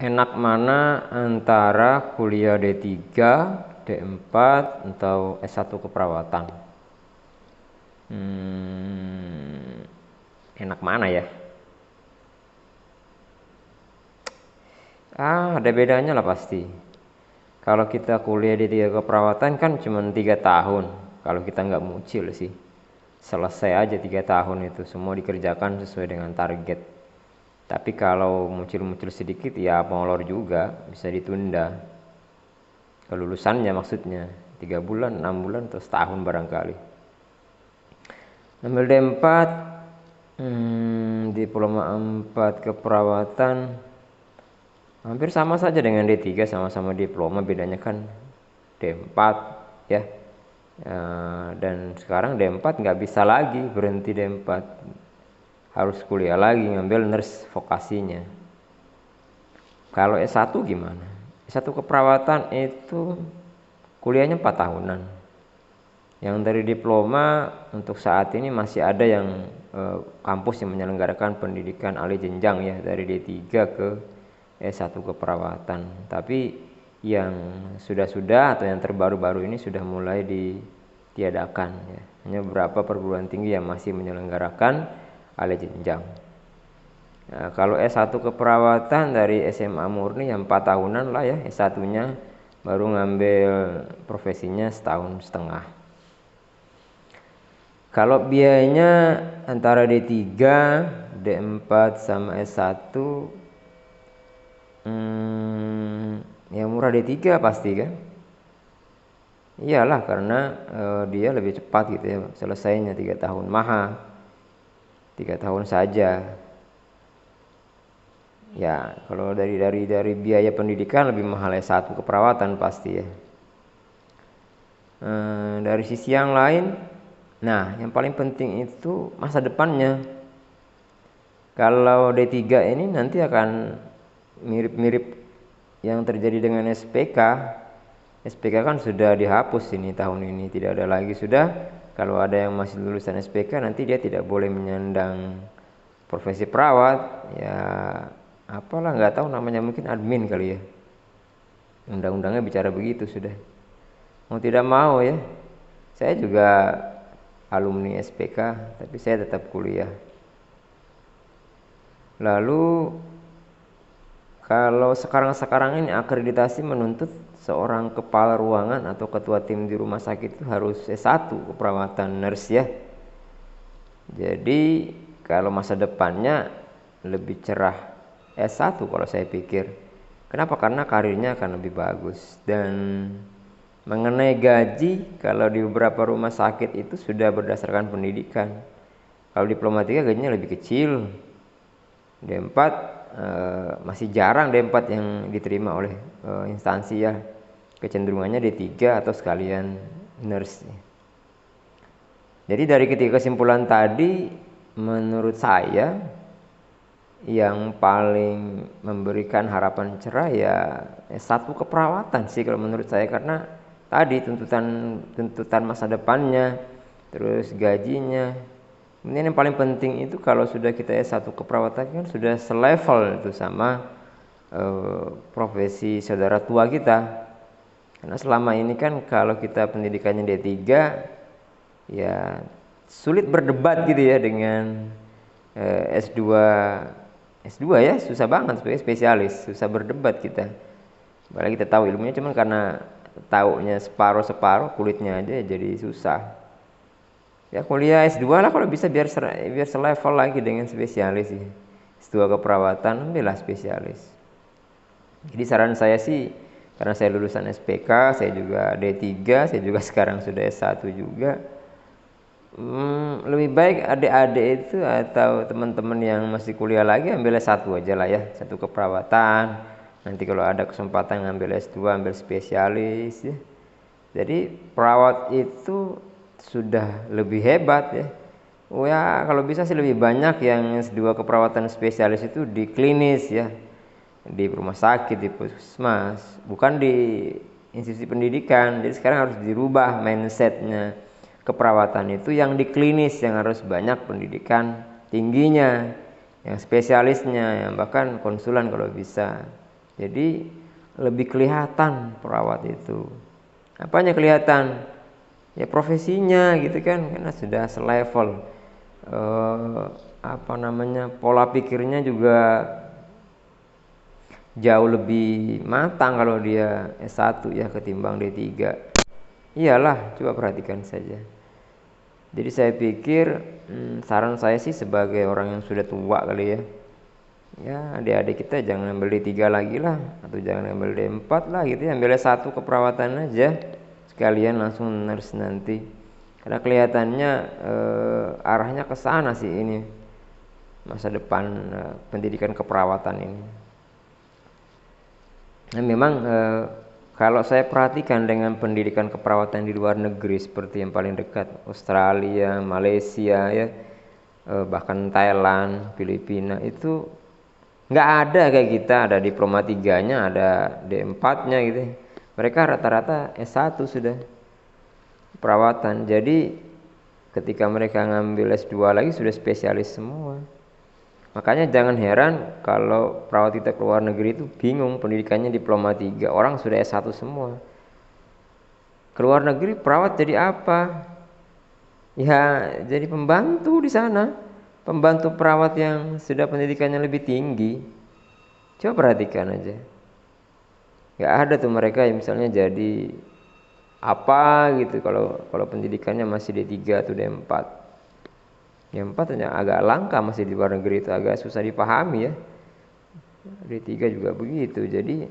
Enak mana antara kuliah D3, D4, atau S1 keperawatan? Enak mana ya? Ada bedanya lah pasti. Kalau kita kuliah di 3 keperawatan kan cuma 3 tahun. Kalau kita nggak mucil sih. Selesai aja 3 tahun itu. Semua dikerjakan sesuai dengan target. Tapi kalau muncul-muncul sedikit ya molor juga, bisa ditunda. Kelulusannya maksudnya 3 bulan, 6 bulan, atau setahun barangkali. Ambil D4, diploma 4 keperawatan hampir sama saja dengan D3, sama-sama diploma, bedanya kan D4 ya. Dan sekarang D4 nggak bisa lagi berhenti D4, harus kuliah lagi ngambil nurse vokasinya. Kalau S1 gimana? S1 keperawatan itu kuliahnya 4 tahunan. Yang dari diploma untuk saat ini masih ada yang kampus yang menyelenggarakan pendidikan alih jenjang ya, dari D3 ke S1 keperawatan. Tapi yang sudah-sudah atau yang terbaru-baru ini sudah mulai ditiadakan ya. Hanya beberapa perguruan tinggi yang masih menyelenggarakan alih jenjang. Nah, kalau S1 keperawatan dari SMA murni yang 4 tahunan lah ya, S1-nya baru ngambil profesinya setahun setengah. Kalau biayanya antara D3, D4 sama S1, yang murah D3 pasti kan? Iyalah, karena dia lebih cepat gitu ya, selesainya 3 tahun. Mahal 3 tahun saja. Ya, kalau dari biaya pendidikan lebih mahal S1 keperawatan pasti ya. Dari sisi yang lain, nah yang paling penting itu masa depannya. Kalau D3 ini nanti akan mirip-mirip yang terjadi dengan SPK. SPK kan sudah dihapus ini tahun ini, tidak ada lagi sudah. Kalau ada yang masih lulusan SPK nanti dia tidak boleh menyandang profesi perawat ya, apalah nggak tahu namanya, mungkin admin kali ya. Undang-undangnya bicara begitu sudah. Mau tidak mau ya, saya juga alumni SPK tapi saya tetap kuliah. Lalu kalau sekarang ini akreditasi menuntut seorang kepala ruangan atau ketua tim di rumah sakit itu harus S1 keperawatan nurse ya. Jadi kalau masa depannya lebih cerah S1 kalau saya pikir. Kenapa? Karena karirnya akan lebih bagus. Dan mengenai gaji, kalau di beberapa rumah sakit itu sudah berdasarkan pendidikan. Kalau diploma 3 gajinya lebih kecil. D4 masih jarang D4 yang diterima oleh instansi ya. Kecenderungannya D3 atau sekalian nurse. Jadi dari ketiga kesimpulan tadi, menurut saya yang paling memberikan harapan cerah ya S1 keperawatan sih kalau menurut saya, karena tadi tuntutan masa depannya, terus gajinya. Kemudian yang paling penting itu kalau sudah kita S1 keperawatan kan sudah selevel itu sama profesi saudara tua kita. Karena selama ini kan kalau kita pendidikannya D3 ya sulit berdebat gitu ya dengan S2 ya susah banget sebagai spesialis, susah berdebat kita. Padahal kita tahu ilmunya, cuman karena taunya separuh kulitnya aja jadi susah. Ya kuliah S2 lah kalau bisa, biar selevel lagi dengan spesialis sih. S2 keperawatan ambillah spesialis. Jadi saran saya sih, karena saya lulusan SPK, saya juga D3, saya juga sekarang sudah S1 juga. Lebih baik adik-adik itu atau teman-teman yang masih kuliah lagi ambil S1 aja lah ya, satu keperawatan. Nanti kalau ada kesempatan ngambil S2, ambil spesialis ya. Jadi perawat itu sudah lebih hebat ya. Oh ya, kalau bisa sih lebih banyak yang S2 keperawatan spesialis itu di klinis ya, di rumah sakit, di puskesmas, bukan di institusi pendidikan. Jadi sekarang harus dirubah mindsetnya, keperawatan itu yang di klinis yang harus banyak pendidikan tingginya, yang spesialisnya, yang bahkan konsulan kalau bisa. Jadi lebih kelihatan perawat itu. Apanya kelihatan? Ya profesinya gitu kan, karena sudah selevel. Pola pikirnya juga jauh lebih matang kalau dia S1 ya ketimbang D3. Iyalah, coba perhatikan saja. Jadi saya pikir saran saya sih sebagai orang yang sudah tua kali ya. Ya adik-adik kita jangan ambil D3 lagi lah, atau jangan ambil D4 lah gitu ya, ambil S1 keperawatan aja. Sekalian langsung nurse nanti. Karena kelihatannya arahnya ke sana sih ini. Masa depan pendidikan keperawatan ini. Nah, memang kalau saya perhatikan dengan pendidikan keperawatan di luar negeri seperti yang paling dekat, Australia, Malaysia ya, bahkan Thailand, Filipina, itu nggak ada kayak kita, ada diploma 3-nya, ada D4-nya gitu. Mereka rata-rata S1 sudah perawatan. Jadi ketika mereka ngambil S2 lagi sudah spesialis semua. Makanya jangan heran kalau perawat kita ke luar negeri itu bingung, pendidikannya diploma 3, orang sudah S1 semua. Ke luar negeri perawat jadi apa? Ya jadi pembantu di sana, pembantu perawat yang sudah pendidikannya lebih tinggi. Coba perhatikan aja. Gak ada tuh mereka yang misalnya jadi apa gitu kalau pendidikannya masih D3 atau D4. D4 agak langka, masih di luar negeri itu agak susah dipahami ya. D3 juga begitu. Jadi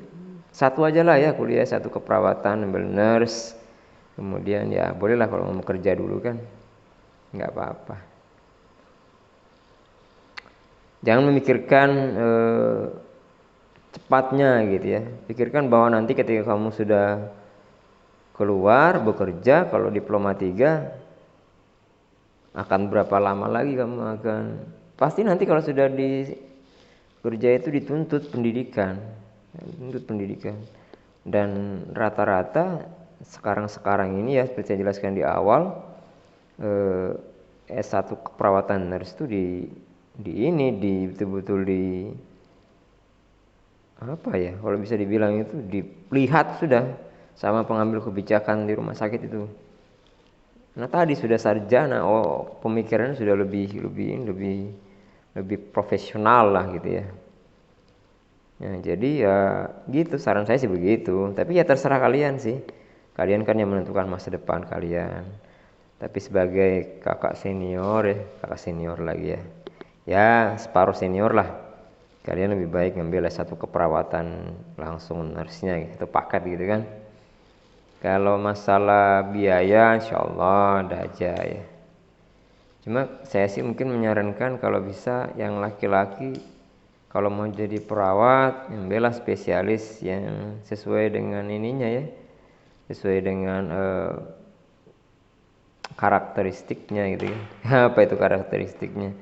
satu aja lah ya kuliah, satu keperawatan, ambil nurse. Kemudian ya bolehlah kalau mau kerja dulu kan, nggak apa-apa. Jangan memikirkan cepatnya gitu ya. Pikirkan bahwa nanti ketika kamu sudah keluar bekerja, kalau diploma 3 akan berapa lama lagi kamu akan, pasti nanti kalau sudah di kerja itu dituntut pendidikan. Dan rata-rata sekarang ini ya seperti saya jelaskan di awal, S1 keperawatan nurse itu betul-betul di apa ya, kalau bisa dibilang itu dilihat sudah sama pengambil kebijakan di rumah sakit itu. Nah tadi sudah sarjana, pemikirannya sudah lebih profesional lah gitu ya. Nah, jadi ya gitu, saran saya sih begitu. Tapi ya terserah kalian sih. Kalian kan yang menentukan masa depan kalian. Tapi sebagai kakak senior lagi ya. Ya separuh senior lah. Kalian lebih baik ngambil S1 keperawatan langsung nurse-nya gitu, paket gitu kan. Kalau masalah biaya insya Allah ada aja ya. Cuma saya sih mungkin menyarankan kalau bisa yang laki-laki kalau mau jadi perawat ambillah spesialis yang sesuai dengan ininya ya. Sesuai dengan karakteristiknya gitu ya. Apa itu karakteristiknya?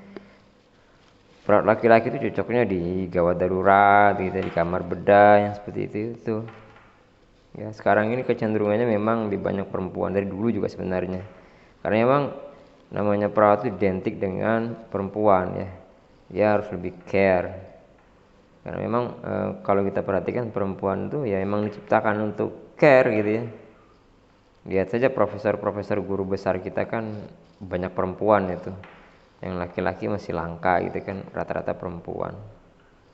Perawat laki-laki itu cocoknya di gawat darurat gitu, di kamar bedah yang seperti itu. Ya, sekarang ini kecenderungannya memang di banyak perempuan, dari dulu juga sebenarnya. Karena memang namanya perawat itu identik dengan perempuan ya. Dia harus lebih care. Karena memang kalau kita perhatikan perempuan itu ya memang diciptakan untuk care gitu ya. Lihat saja profesor-profesor guru besar kita kan banyak perempuan itu. Yang laki-laki masih langka gitu kan, rata-rata perempuan.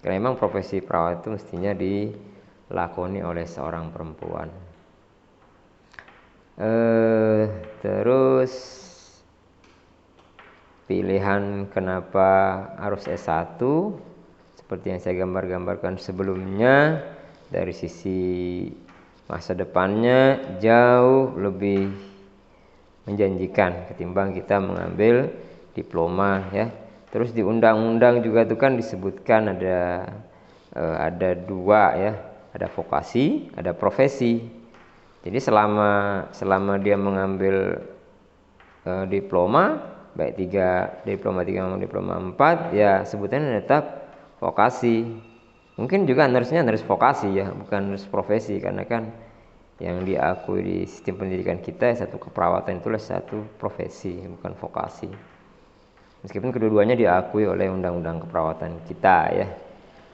Karena memang profesi perawat itu mestinya dilakoni oleh seorang perempuan. Terus pilihan kenapa harus S1 seperti yang saya gambarkan sebelumnya, dari sisi masa depannya jauh lebih menjanjikan ketimbang kita mengambil diploma ya. Terus di undang-undang juga itu kan disebutkan ada dua ya, ada vokasi, ada profesi. Jadi selama dia mengambil diploma, baik diploma 3 maupun diploma 4 ya sebutannya tetap vokasi. Mungkin juga nurse-nya nurse vokasi ya, bukan nurse profesi, karena kan yang diakui di sistem pendidikan kita satu keperawatan itulah satu profesi, bukan vokasi. Meskipun kedua-duanya diakui oleh undang-undang keperawatan kita ya.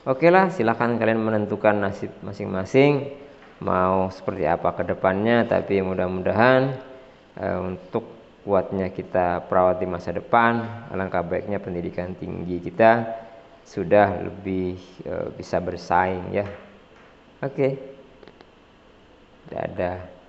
Oke lah, silahkan kalian menentukan nasib masing-masing mau seperti apa ke depannya, tapi mudah-mudahan untuk kuatnya kita perawat di masa depan, alangkah baiknya pendidikan tinggi kita sudah lebih bisa bersaing ya. Oke. Dadah.